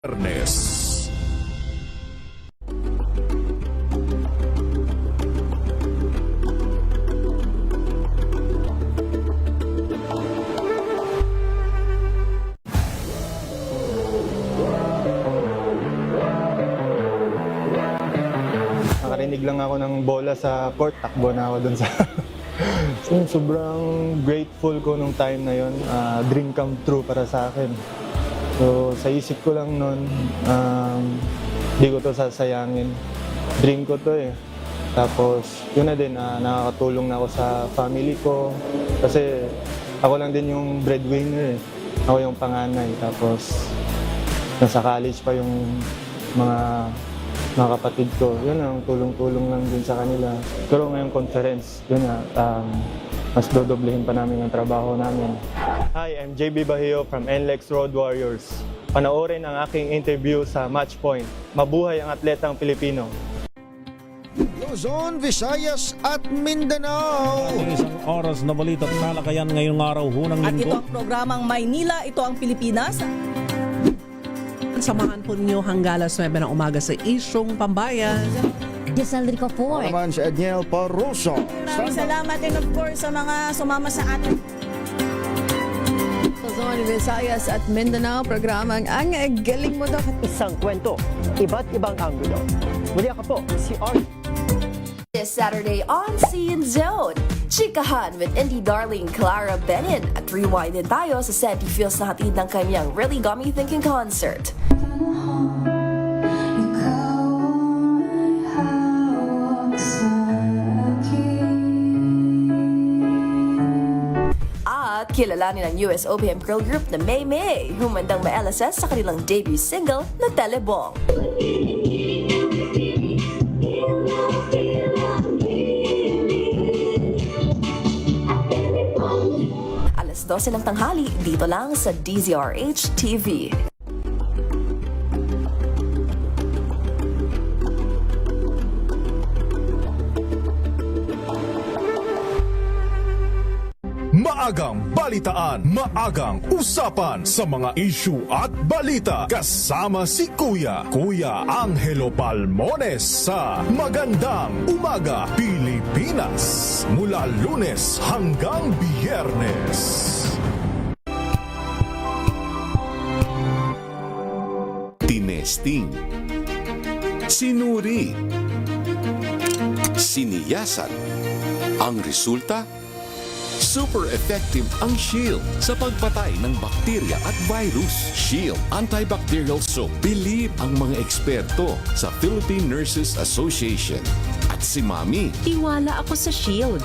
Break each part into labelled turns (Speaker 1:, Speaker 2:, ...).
Speaker 1: Ernest.
Speaker 2: Nakarinig lang ako ng bola sa court, takbo na ako dun sa... So, sobrang grateful ko nung time na yon. Dream come true para sa akin. So sa isip ko lang nun, di ko to sasayangin. Dream ko to eh. Tapos yun na din, nakakatulong na ako sa family ko. Kasi ako lang din yung breadwinner eh. Ako yung panganay. Tapos nasa college pa yung mga kapatid ko. Yun ang tulong-tulong lang din sa kanila. Pero ngayong conference, yun na, mas dodoblehin pa namin ang trabaho namin. Hi, I'm JB Bahio from NLEX Road Warriors. Panoorin ang aking interview sa Matchpoint. Mabuhay ang atletang Pilipino.
Speaker 3: Luzon, Visayas at Mindanao.
Speaker 4: Isang oras na balita at talakayan ngayong araw hunang
Speaker 5: At ito
Speaker 4: linggo.
Speaker 5: ang programang Maynila, ito ang Pilipinas.
Speaker 6: Samahan po ninyo hanggang alas 9 ng umaga sa Isyong Pambayan.
Speaker 7: Giselle Rico po.
Speaker 3: Ako naman si Edniel Paruso.
Speaker 5: Maraming salamat and of course sa mga sumama sa atin.
Speaker 8: Luzon, Visayas at Mindanao, programang Ang Galing Mo Daw.
Speaker 9: Isang kwento, iba't ibang anggulo. Muli ako po, si Art.
Speaker 10: This Saturday on Scene Zone, chikahan with indie darling Clara Bennett at rewind din tayo sa Santi Feels na hatid ng kanyang Really Got Me Thinking concert. At kilalanin ang US OPM girl group na May May, humandang ma-LSS sa kanilang debut single na Telebong. Alas 12 ng tanghali, dito lang sa DZRH TV.
Speaker 1: Maagang balitaan, maagang usapan sa mga issue at balita. Kasama si Kuya Angelo Palmones sa Magandang Umaga Pilipinas. Mula Lunes hanggang Biyernes.
Speaker 11: Tinesting, sinuri, siniyasan. Ang resulta, super effective ang Shield sa pagpatay ng bakterya at virus. Shield Antibacterial Soap. Believe ang mga eksperto sa Philippine Nurses Association. At si Mami.
Speaker 7: Tiwala ako sa Shield.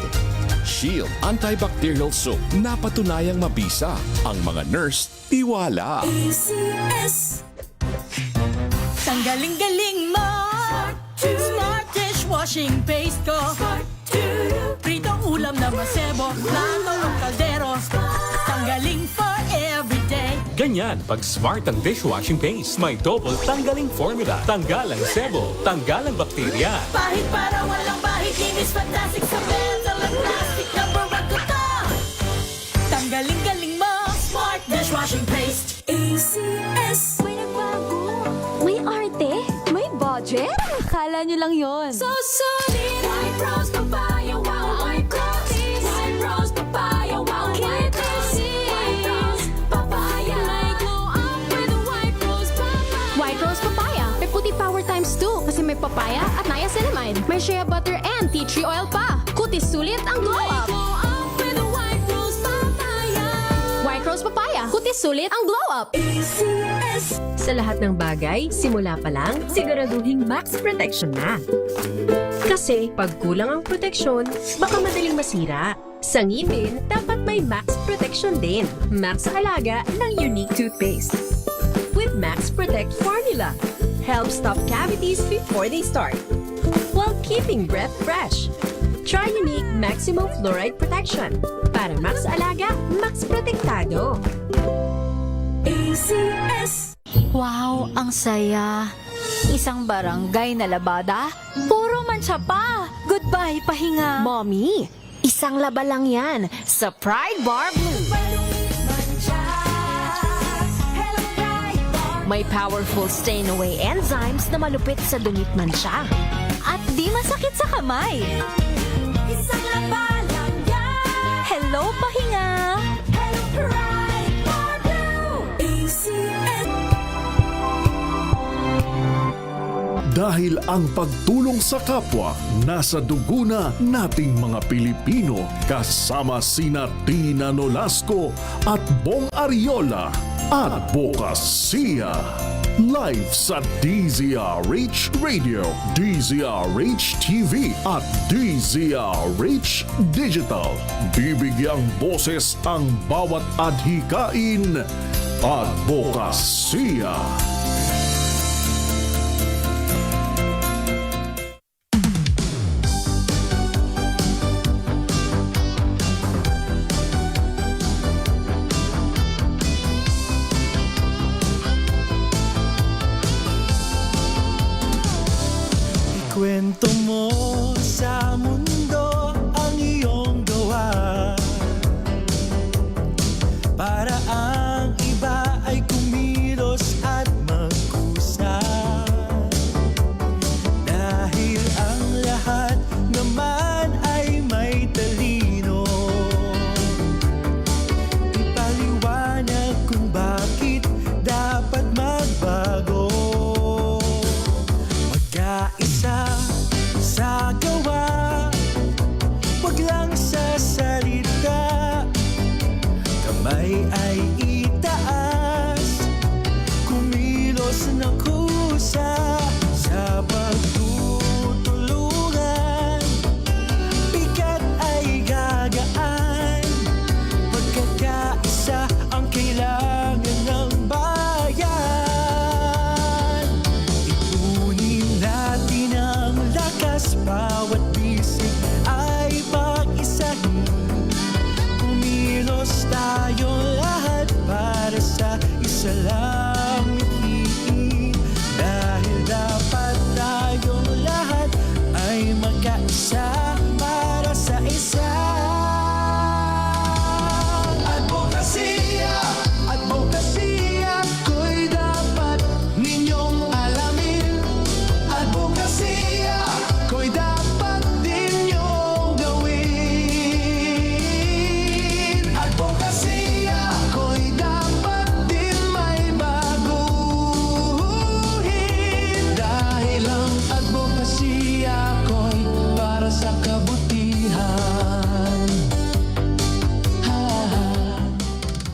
Speaker 11: Shield Antibacterial Soap. Napatunayang mabisa. Ang mga nurse, tiwala.
Speaker 5: ACS. Ang galing-galing mo. Smart dishwashing paste ko. Pritong ulam na masebo, plato o kaldero. Tanggaling for everyday.
Speaker 12: Ganyan pag smart ang dishwashing paste. May double tanggaling formula. Tanggal ang sebo, tanggal ang bakterya.
Speaker 5: Pahit para walang bahid, linis fantastic sa metal at plastic. Number 1 ko to. Tanggaling-galing mo. Smart dishwashing paste. ACS.
Speaker 7: May nagbago. May arte. May budget. Akala nyo lang yon.
Speaker 5: So solid. White rose papaya, wow, white rose. White rose papaya, wow, white rose. White rose papaya. May glow up with white rose papaya.
Speaker 7: White Rose Papaya. May puti power times 2 kasi may papaya at niacinamide. May shea butter and tea tree oil pa. Kutis sulit ang glow up.
Speaker 5: Glow up with white rose papaya.
Speaker 7: White Rose Papaya. Kutis sulit ang glow up.
Speaker 5: ACS.
Speaker 8: Sa lahat ng bagay, simula pa lang, siguraduhing max protection na. Kasi pag kulang ang proteksyon, baka madaling masira. Sa ngipin, dapat may max protection din. Max sa halaga ng Unique Toothpaste. With Max Protect Formula, helps stop cavities before they start, while keeping breath fresh. Try Unique Maximum Fluoride Protection. Para max alaga, max protektado.
Speaker 5: ACS.
Speaker 7: Wow, ang saya. Isang barangay na labada, puro mancha pa. Goodbye, pahinga. Mommy, isang laba lang yan sa Pride Bar Blue. May powerful stain-away enzymes na malupit sa dungit mansya. At di masakit sa kamay.
Speaker 5: Isang laba lang yan.
Speaker 7: Hello, pahinga!
Speaker 5: Hello, Pride for Blue. ACN.
Speaker 1: Dahil ang pagtulong sa kapwa, nasa dugo na nating mga Pilipino, kasama sina Tina Nolasco at Bong Ariola. Advokasya. Live sa DZRH Radio, DZRH TV at DZRH Digital. Bibigyang boses ang bawat adhikain. Advokasya.
Speaker 13: Kwento mo sa mundo ang iyong gawa, para ang iba ay kumilos at magkusa. Dahil ang lahat naman ay may talino, ipaliwanag kung bakit dapat magbago. Magkaisa sa gawa, wag lang sa salita. Kamay ay itaas, kumilos ng kusa. Sa pagtutulungan, bigat ay gagaan. Pagkakaisa ang kailangan ng bayan. Ipunin natin ang lakas, bawat bisig ay pag-isahin. Kumilos tayong lahat para sa isa lang mithiin. Dahil dapat tayong lahat ay magkaisa para sa isa. Advokasya, advokasya, ko'y dapat ninyong alamin. Advokasya, ko'y dapat din niyong gawin. Advokasya, ko'y dapat din may baguhin. Dahil ang advokasya ko'y para sa kabutihan.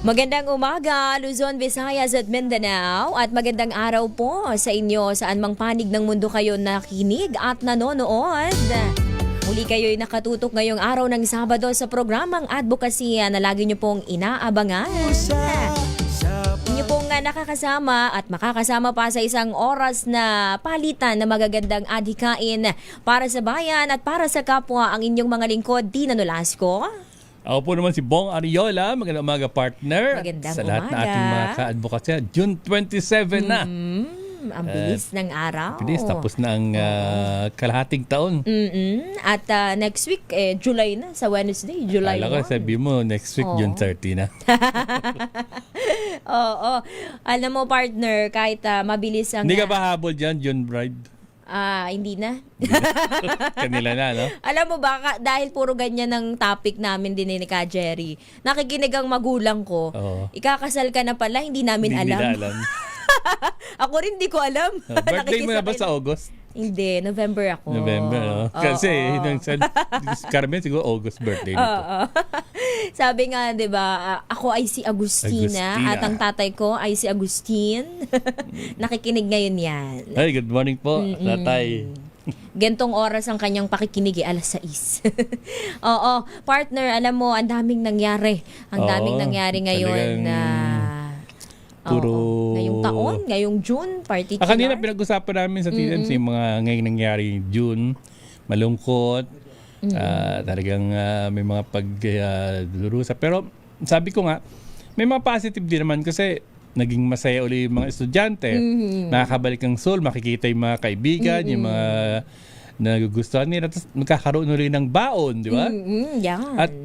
Speaker 14: Magandang umaga, Luzon, Visayas at Mindanao, at magandang araw po sa inyo saan mang panig ng mundo kayo nakinig at nanonood. Muli kayo'y nakatutok ngayong araw ng Sabado sa programang Advokasya na lagi nyo pong inaabangan. Inyo pong nakakasama at makakasama pa sa isang oras na palitan na magagandang adhikain para sa bayan at para sa kapwa. Ang inyong mga lingkod, Tina Nolasco.
Speaker 15: Ako po naman si Bong Ariola. Magandang umaga, partner.
Speaker 14: Magandang
Speaker 15: sa lahat
Speaker 14: umaga.
Speaker 15: na ating mga ka-advokasya. June 27 na.
Speaker 14: Ang bilis ng araw.
Speaker 15: Bilis, tapos na ang kalahating taon.
Speaker 14: At next week, July na, sa Wednesday, July 1.
Speaker 15: Alam ko, sabi mo, next week, June 30 na.
Speaker 14: Oo. Alam mo, partner, kahit mabilis ang...
Speaker 15: Hindi ka ba habol dyan, June Bride?
Speaker 14: Hindi na.
Speaker 15: Kanila na, no?
Speaker 14: Alam mo ba, dahil puro ganyan ang topic namin din ni Ka Jerry, nakikinig ang magulang ko, ikakasal ka na pala, hindi namin
Speaker 15: Hindi
Speaker 14: alam.
Speaker 15: nila alam.
Speaker 14: Ako rin hindi ko alam.
Speaker 15: Birthday mo na ba sa August?
Speaker 14: Hindi, November ako.
Speaker 15: November, no? Kasi, Carmen, siguro August birthday nito.
Speaker 14: Sabi nga, di ba, ako ay si Agustina, at ang tatay ko ay si Agustin. Nakikinig ngayon yan.
Speaker 15: Ay, good morning po, tatay.
Speaker 14: Gentong oras ang kanyang pakikinig, alas 6. Oo, partner, alam mo, ang daming nangyari. Ang daming nangyari ngayon na...
Speaker 15: Puro...
Speaker 14: ngayong taon, ngayong June, particular.
Speaker 15: Kanina pinag-usapan namin sa TMC yung mga ngayon nangyari June, malungkot, talagang may mga pagdurusa. Pero sabi ko nga, may mga positive din naman kasi naging masaya uli yung mga estudyante. Nakakabalik ang school, makikita yung mga kaibigan, yung mga nagugustuhan nila. Tapos magkakaroon ulit ng baon, di ba?
Speaker 14: Yan.
Speaker 15: At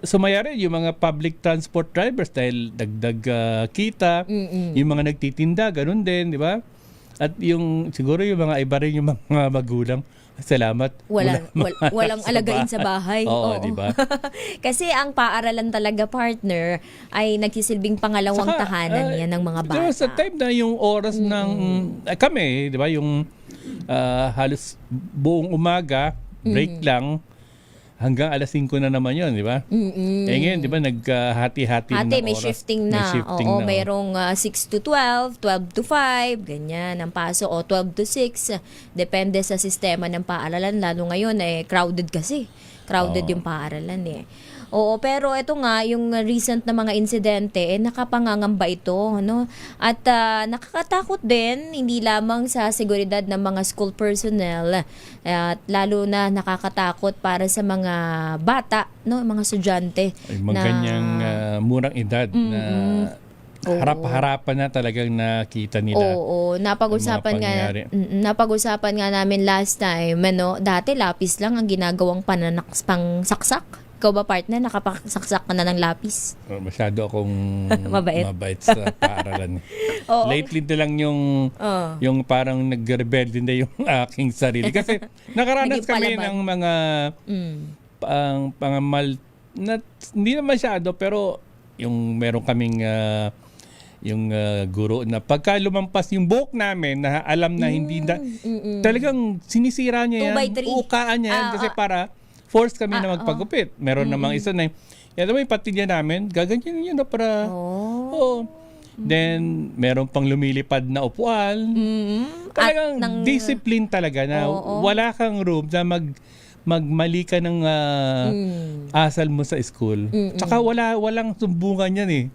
Speaker 15: sumaya rin yung mga public transport drivers dahil dagdag kita, yung mga nagtitinda, ganun din, di ba? At yung siguro yung mga iba rin yung mga magulang, salamat.
Speaker 14: Walang alagain sa bahay.
Speaker 15: Oo, di ba?
Speaker 14: Kasi ang paaralan talaga, partner, ay nagsisilbing pangalawang tahanan yan ng mga bata.
Speaker 15: Sa time na yung oras ng kami, di ba, yung halos buong umaga, break lang, hanggang alas 5 na naman yun, di ba? Ngayon, di ba, naghati-hati na
Speaker 14: may
Speaker 15: oras.
Speaker 14: shifting na. Oo, mayroong 6 to 12, 12 to 5, ganyan ang paso, o 12 to 6. Depende sa sistema ng paaralan. Lalo ngayon, crowded kasi. Crowded yung paaralan eh. Oo, pero ito nga, yung recent na mga insidente, nakapangangamba ito, no? At nakakatakot din, hindi lamang sa seguridad ng mga school personnel, at lalo na nakakatakot para sa mga bata, no? Mga estudyante.
Speaker 15: Ay, mga ganyang murang edad na harap-harapan na talagang nakita nila.
Speaker 14: Oo, napag-usapan nga namin last time, ano, dati lapis lang ang ginagawang pangsaksak. Ikaw ba, partner, nakapasaksak ka na ng lapis?
Speaker 15: Masyado akong
Speaker 14: mabait
Speaker 15: sa paaralan. Lately na lang yung parang nag-rebelde na yung aking sarili. Kasi nakaranas kami ng mga pangamal na hindi na masyado, pero yung meron kaming yung guro na pagka lumampas yung buhok namin na alam na hindi na talagang sinisira niya yan, ukaan niya yan kasi para force kami na magpagupit. Meron namang isa na yan naman yung patilya namin, gaganyan yun na para then meron pang lumilipad na upuan. Talagang discipline talaga na wala kang room na magmali ka ng asal mo sa school. Tsaka walang sumbungan yan eh.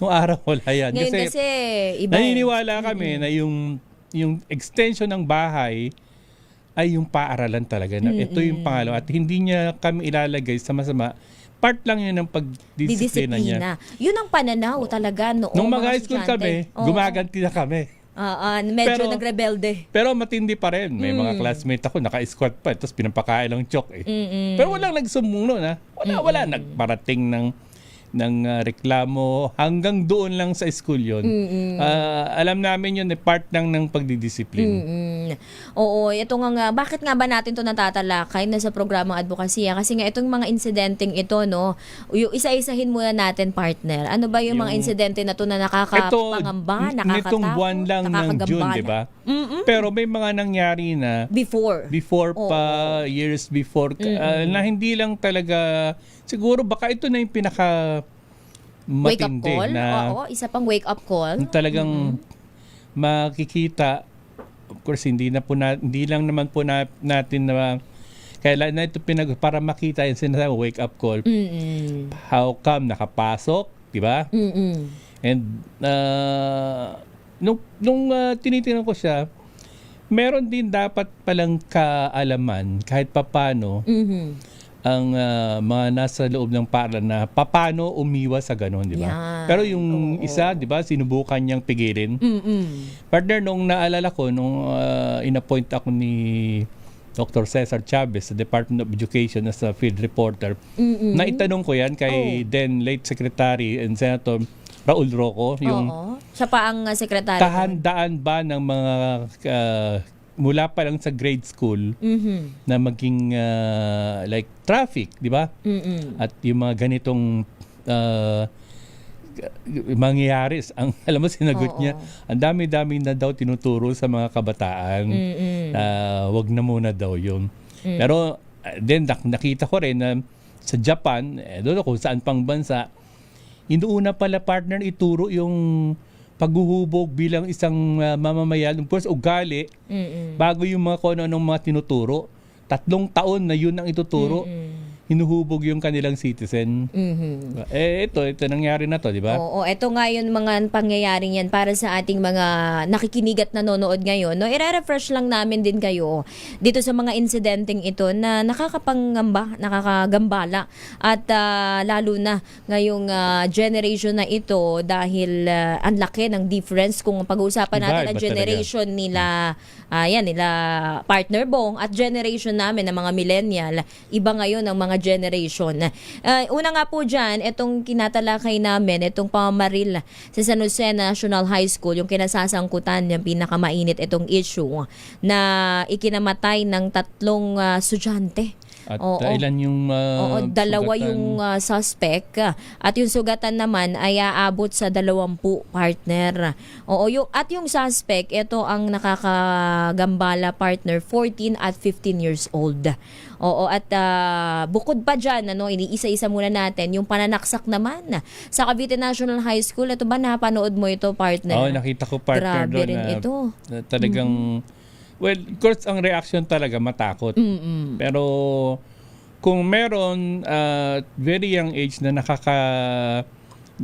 Speaker 15: Nung araw wala yan.
Speaker 14: Ngayon kasi iba
Speaker 15: naniniwala kami na yung extension ng bahay ay yung paaralan talaga. Na ito yung pangalawa. At hindi niya kami ilalagay sa masama. Part lang yun ng pagdisiplina niya.
Speaker 14: Yun ang pananaw talaga noong
Speaker 15: nung mga high school kami, gumaganti na kami.
Speaker 14: Medyo nagrebelde.
Speaker 15: Pero matindi pa rin. May mga classmate ako, naka-squat pa. Tapos pinapakain ng chok eh. Pero walang nagsumuno na. Wala nagparating ng reklamo. Hanggang doon lang sa school yun. Alam namin yun, part lang ng pagdidisiplin.
Speaker 14: Oo, ito nga, bakit nga ba natin to natatalakay na sa programang advokasya? Kasi nga itong mga insidenteng ito, no, yung isa-isahin muna natin, partner. Ano ba yung mga insidente na to na nakakapangamba, nakakatakot,
Speaker 15: nitong buwan lang ng June, di ba? Pero may mga nangyari na before pa, years before, na hindi lang talaga, siguro baka ito na yung pinaka matindi.
Speaker 14: Wake up call?
Speaker 15: Na
Speaker 14: isa pang wake up call.
Speaker 15: Talagang makikita. Of course, hindi lang naman po natin na kailan na ito para makita yung sinasabi wake up call. How come nakapasok, di ba? And nung tinitingnan ko siya, meron din dapat palang kaalaman kahit papano ang mga nasa loob ng paaralan na paano umiwas sa ganun, di ba? Pero yung isa, di ba, sinubukan niyang pigilin. Partner, nung naalala ko, nung inappoint ako ni Dr. Cesar Chavez sa Department of Education as a field reporter, naitanong ko yan kay then late Secretary and Senator Raul Roco, yung
Speaker 14: siya pa ang secretary.
Speaker 15: Kahandaan ba ng mga mula pa lang sa grade school na maging like traffic, di ba? At yung mga ganitong mangyayari, alam mo, sinagot niya, ang dami-dami na daw tinuturo sa mga kabataan. Wag na muna daw yun. Pero then nakita ko rin na sa Japan, doon kung saan pang bansa, inuuna pala, partner, ituro yung paghuhubog bilang isang mamamayan, of course, ugali, bago yung mga kono ng mga tinuturo. 3 taon na yun ang ituturo. hinuhubog yung kanilang citizen. Ito nangyari na to, di ba?
Speaker 14: Oo, ito nga yung mga pangyayaring yan para sa ating mga nakikinig at nanonood ngayon. No, i-refresh lang namin din kayo dito sa mga insidenteng ito na nakakagambala at lalo na ngayong generation na ito dahil ang laki ng difference kung pag-uusapan natin ang
Speaker 15: Iba
Speaker 14: generation nila nila partner Bong at generation namin ng mga millennial. Iba ngayon ang mga generation. Una nga po dyan, itong kinatalakay namin, itong pamamaril sa San Jose National High School, yung kinasasangkutan, yung pinakamainit itong issue na ikinamatay ng 3 estudyante.
Speaker 15: At ilan yung
Speaker 14: dalawa
Speaker 15: sugatan?
Speaker 14: yung suspect at yung sugatan naman ay aabot sa 20 partner. At yung suspect, ito ang nakakagambala partner, 14 at 15 years old. At bukod pa dyan, iniisa-isa muna natin, yung pananaksak naman sa Cavite National High School. Ito ba, napanood mo ito, partner?
Speaker 15: Oo, nakita ko, partner.
Speaker 14: Grabe
Speaker 15: doon
Speaker 14: rin ito.
Speaker 15: Na talagang, well, of course, ang reaction talaga matakot. Pero kung meron very young age na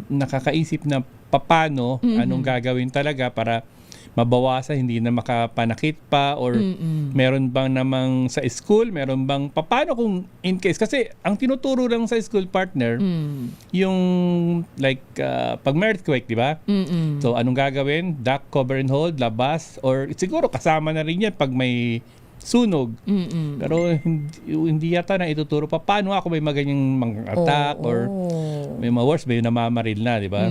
Speaker 15: nakakaisip na paano, anong gagawin talaga para mabawasan, hindi na makapanakit pa, or meron bang namang sa school, meron bang paano kung in case, kasi ang tinuturo lang sa school, partner, yung like pag may earthquake, di ba? So anong gagawin? Duck, cover and hold, labas, or siguro kasama na rin yan pag may sunog. Pero hindi yata na ituturo pa paano ako may maganyang mga attack or may mga worse, may namamaril na, di ba?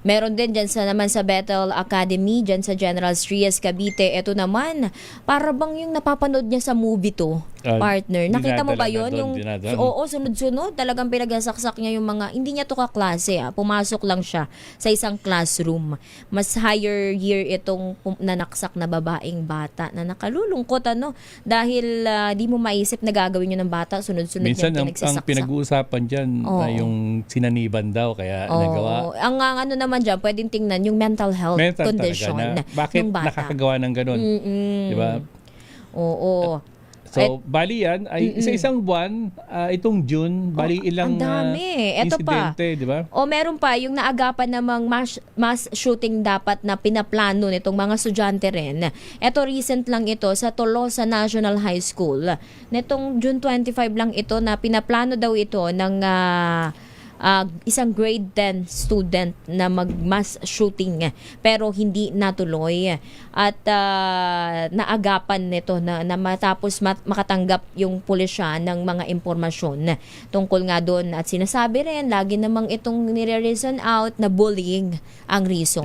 Speaker 14: Meron din dyan naman sa Bethel Academy, dyan sa General Trias, Cavite. Ito naman, para bang yung napapanood niya sa movie to, partner. Nakita mo ba yun? Sunod-sunod. Talagang pinagsaksak niya yung mga, hindi niya to kaklase. Pumasok lang siya sa isang classroom. Mas higher year itong nanaksak na babaeng bata na nakalulungkot, dahil di mo maisip na gagawin yun ng bata, sunod-sunod
Speaker 15: minsan
Speaker 14: niya pinagsasaksak.
Speaker 15: ang pinag-uusapan dyan yung sinaniban daw, kaya nagawa.
Speaker 14: Ang ano naman dyan, pwedeng tingnan yung mental health condition
Speaker 15: na bakit
Speaker 14: ng bata.
Speaker 15: nakakagawa ng ganun. Di ba?
Speaker 14: Oo.
Speaker 15: So, bali yan, ay isa-isang buwan, itong June, bali ilang
Speaker 14: ang dami. Ito
Speaker 15: insidente, di ba?
Speaker 14: Meron pa, yung naagapan namang mass shooting dapat na pinaplano nitong mga estudyante rin. Ito, recent lang ito sa Tolosa National High School. Nitong June 25 lang ito na pinaplano daw ito ng isang grade 10 student na mag-mass shooting pero hindi natuloy at naagapan nito na matapos makatanggap yung pulisya ng mga impormasyon tungkol nga doon at sinasabi rin lagi namang itong nire-reason out na bullying ang reason.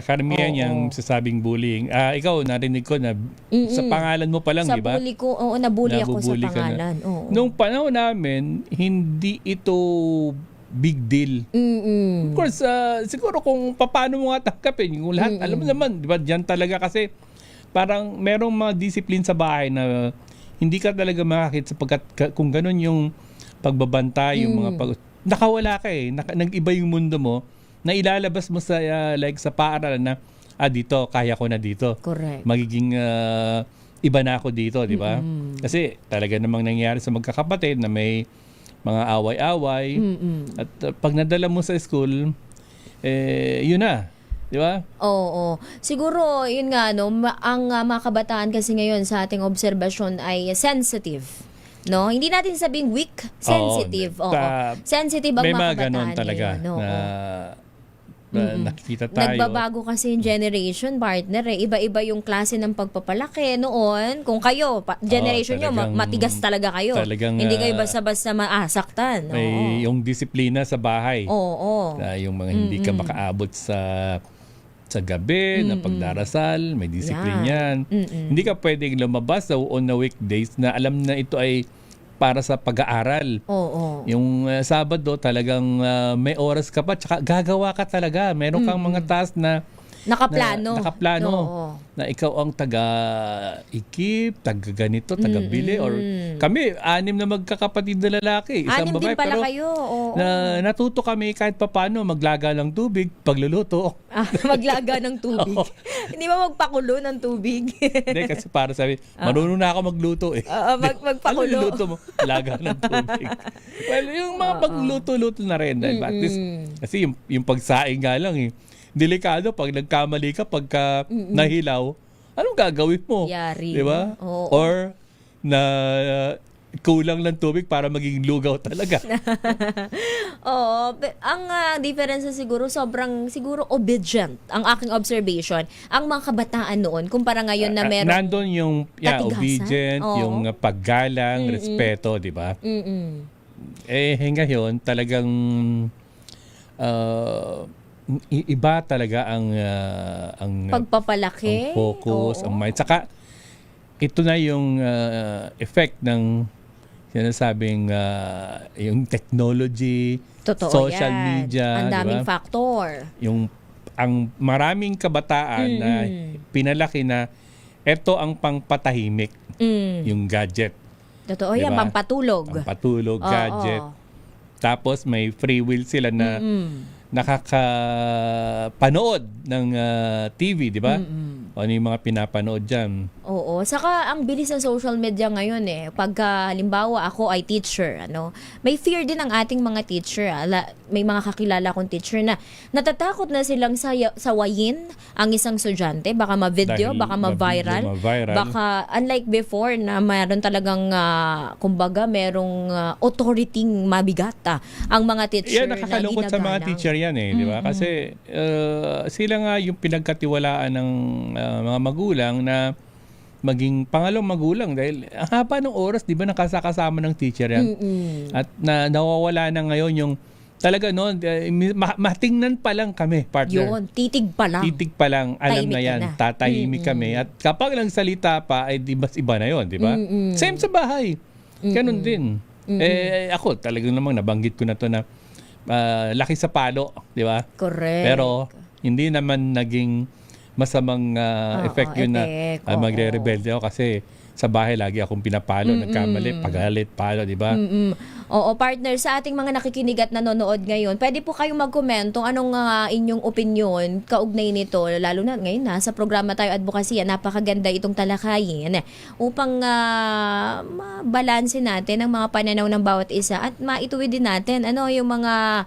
Speaker 15: Karamihan yung sasabing bullying. Ikaw, narinig ko na sa pangalan mo pa lang, di ba?
Speaker 14: Sa bully ko, nabully ako sa pangalan.
Speaker 15: Nung panahon namin, hindi ito big deal. Of course, siguro kung paano mo nga tanggapin, yung lahat, alam mo naman, di ba, dyan talaga kasi parang merong mga discipline sa bahay na hindi ka talaga makakit sapagkat kung ganun yung pagbabanta, yung mga nakawala ka nag-iba yung mundo mo, na ilalabas mo sa like sa paaralan na dito, kaya ko na dito.
Speaker 14: Correct.
Speaker 15: Magiging iba na ako dito, di ba? Kasi talaga namang nangyari sa magkakapatid na may mga away-away. At pag nadala mo sa school, yun na. Di ba?
Speaker 14: Oo. Siguro, yun nga, ang mga kabataan kasi ngayon sa ating obserbasyon ay sensitive. No? Hindi natin sabing weak, sensitive. Sensitive ang
Speaker 15: may
Speaker 14: mga
Speaker 15: mga
Speaker 14: kabataan
Speaker 15: ganon talaga na nakikita tayo.
Speaker 14: Nagbabago kasi yung generation, partner. Iba-iba yung klase ng pagpapalaki noon. Kung kayo, generation nyo, matigas talaga kayo. Hindi kayo basta-basta maasaktan.
Speaker 15: May yung disiplina sa bahay. Yung mga hindi ka makaabot sa gabi, na pagdarasal, may disiplina yan. Hindi ka pwedeng lumabas on the weekdays na alam na ito ay para sa pag-aaral. Yung Sabado talagang may oras ka pa, tsaka gagawa ka talaga. Meron kang mga task na
Speaker 14: Nakaplano.
Speaker 15: Nakaplano.
Speaker 14: Oo.
Speaker 15: Na ikaw ang taga-ikip, taga-ganito, taga-bili. Or kami, 6 na magkakapatid na lalaki. Isang
Speaker 14: 6
Speaker 15: babae.
Speaker 14: din pala
Speaker 15: Pero
Speaker 14: kayo. Oo.
Speaker 15: natuto kami kahit papano maglaga ng tubig, pagluluto.
Speaker 14: Maglaga ng tubig. Hindi ba magpakulo ng tubig?
Speaker 15: Hindi, kasi para sabi, marunong na ako magluto eh.
Speaker 14: Magpakulo.
Speaker 15: Ano luluto mo? Laga ng tubig. Well, yung mga pagluto-luto na rin. At least, kasi yung pagsaing nga lang eh. Delikado pag nagkamali ka, pagka nahilaw, anong gagawin mo?
Speaker 14: Yari.
Speaker 15: Di ba?
Speaker 14: Oo.
Speaker 15: Or na kulang ng tubig para maging lugaw talaga.
Speaker 14: Oo. Ang difference siguro, siguro obedient. Ang aking observation. Ang mga kabataan noon, kumpara ngayon na meron...
Speaker 15: Nandun yung
Speaker 14: katigasan.
Speaker 15: obedient,
Speaker 14: Oo.
Speaker 15: yung paggalang, respeto, di ba? Ngayon, talagang iba talaga ang
Speaker 14: pagpapalaki.
Speaker 15: ang focus,
Speaker 14: Oo.
Speaker 15: ang mind. Saka, ito na yung effect ng sinasabing yung technology,
Speaker 14: Totoo
Speaker 15: social
Speaker 14: yan.
Speaker 15: media.
Speaker 14: Ang daming
Speaker 15: diba?
Speaker 14: factor.
Speaker 15: Ang maraming kabataan na pinalaki na eto ang pangpatahimik, yung gadget.
Speaker 14: Totoo
Speaker 15: Diba?
Speaker 14: yan, pampatulog.
Speaker 15: Pampatulog,
Speaker 14: Oo.
Speaker 15: gadget. Tapos may free will sila na nakakapanood ng TV, di ba? O ano yung mga pinapanood dyan.
Speaker 14: Oo. Saka ang bilis ng social media ngayon eh. Pagka halimbawa ako ay teacher, may fear din ang ating mga teacher. May mga kakilala kong teacher na natatakot na silang sawayin ang isang estudyante. Baka ma-video,
Speaker 15: Dahil
Speaker 14: baka ma-viral. Baka unlike before na mayroon talagang kumbaga merong authority mabigat ang mga teacher
Speaker 15: Yan, nakakalungkot sa mga teacher yan eh, di ba? Kasi sila nga yung pinagkatiwalaan ng mga magulang na maging pangalawang magulang dahil ang haba ng oras, di ba, nakasakasama ng teacher yan. At nawawala na ngayon yung talaga noon, matingnan pa lang kami, partner.
Speaker 14: Yun, titig pa lang.
Speaker 15: Titig pa lang, alam
Speaker 14: Tahimik
Speaker 15: na yan,
Speaker 14: ka na.
Speaker 15: tatahimik kami. At kapag lang salita pa, ay di mas iba na yon, di ba? Same sa bahay. Ganun din. Ako, talagang namang nabanggit ko na to na laki sa palo, di ba?
Speaker 14: Correct.
Speaker 15: Pero hindi naman naging masamang effect yun na magre-rebelde ako kasi sa bahay lagi akong pinapalo, nagkamali, pagalit, palo, di ba?
Speaker 14: Oo, partner, sa ating mga nakikinig at nanonood ngayon, pwede po kayong magkomento anong inyong opinion kaugnay nito, lalo na ngayon sa programa tayo advokasya, napakaganda itong talakayin upang mabalanse natin ang mga pananaw ng bawat isa at maituwid din natin yung mga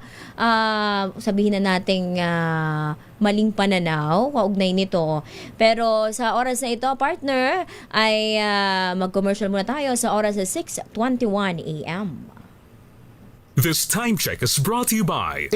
Speaker 14: sabihin na nating maling pananaw kaugnay nito. Pero sa oras na ito, partner, ay mag-commercial muna tayo sa oras na 6:21 a.m.
Speaker 1: This time check is brought to you by